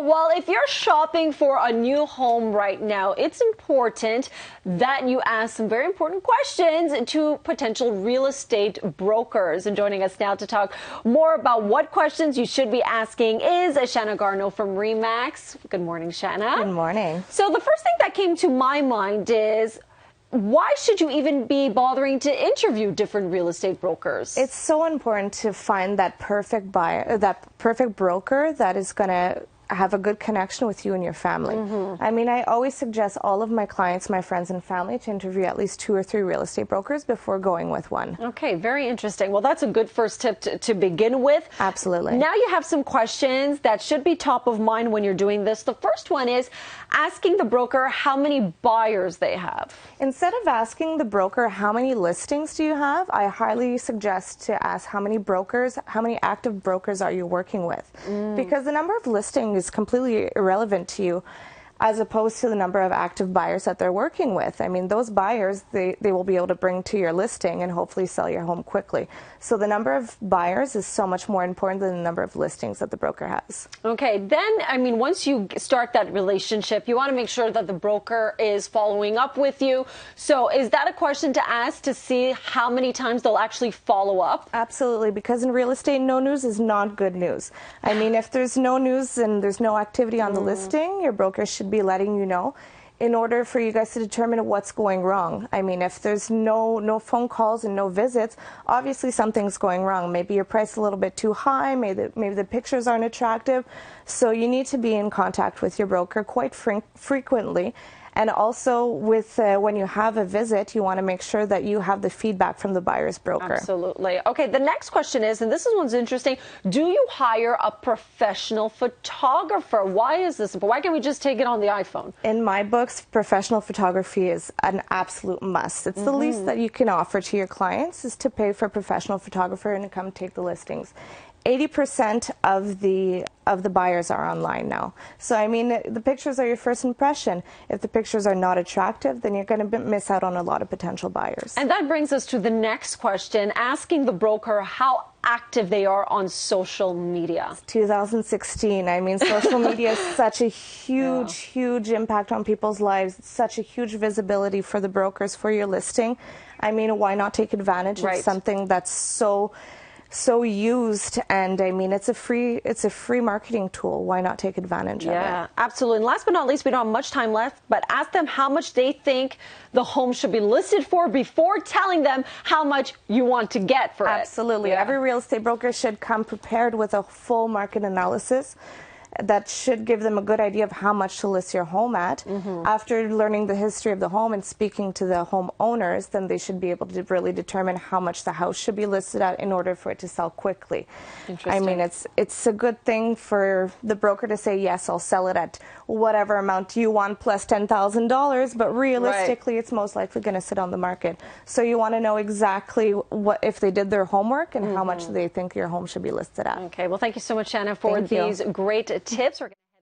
Well, if you're shopping for a new home right now, it's important that you ask some very important questions to potential real estate brokers. And joining us now to talk more about what questions you should be asking is Shanna Garno from RE/MAX. Good morning, Shanna. Good morning. So the first thing that came to my mind is, why should you even be bothering to interview different real estate brokers? It's so important to find that perfect buyer, that perfect broker that is going to have a good connection with you and your family. I mean, I always suggest all of my clients, my friends and family, to interview at least 2 or 3 real estate brokers before going with one. Okay, very interesting. Well, that's a good first tip to begin with. Absolutely. Now you have some questions that should be top of mind when you're doing this. The first one is asking the broker how many buyers they have. Instead of asking the broker how many listings do you have, I highly suggest to ask how many brokers, how many active brokers are you working with? Because the number of listings is completely irrelevant to you as opposed to the number of active buyers that they're working with. I mean, those buyers, they will be able to bring to your listing and hopefully sell your home quickly. So the number of buyers is so much more important than the number of listings that the broker has. Okay, then, I mean, once you start that relationship, you want to make sure that the broker is following up with you. So is that a question to ask to see how many times they'll actually follow up? Absolutely, because in real estate, no news is not good news. I mean, if there's no news and there's no activity on the listing, your broker should be letting you know in order for you guys to determine what's going wrong. I mean, if there's no phone calls and no visits, obviously something's going wrong. Maybe your price is a little bit too high, maybe the pictures aren't attractive. So you need to be in contact with your broker quite frequently. And also, with when you have a visit, you want to make sure that you have the feedback from the buyer's broker. Absolutely. Okay, the next question is, and this one's interesting, do you hire a professional photographer? Why is this? Why can't we just take it on the iPhone? In my books, professional photography is an absolute must. It's the least that you can offer to your clients is to pay for a professional photographer and to come take the listings. 80% of the buyers are online now. So, I mean, the pictures are your first impression. If the pictures are not attractive, then you're going to miss out on a lot of potential buyers. And that brings us to the next question, asking the broker how active they are on social media. 2016. I mean, social media is such a huge impact on people's lives. It's such a huge visibility for the brokers for your listing. I mean, why not take advantage of something that's so used? And I mean, it's a free marketing tool. Why not take advantage of it? Yeah, absolutely. And last but not least, we don't have much time left, but ask them how much they think the home should be listed for before telling them how much you want to get for it. Absolutely. Every real estate broker should come prepared with a full market analysis that should give them a good idea of how much to list your home at. After learning the history of the home and speaking to the homeowners, then they should be able to really determine how much the house should be listed at in order for it to sell quickly. I mean, it's a good thing for the broker to say, yes, I'll sell it at whatever amount you want plus $10,000, but realistically, it's most likely going to sit on the market. So you want to know exactly what if they did their homework and how much they think your home should be listed at. Okay, well, thank you so much, Shanna, for these great tips.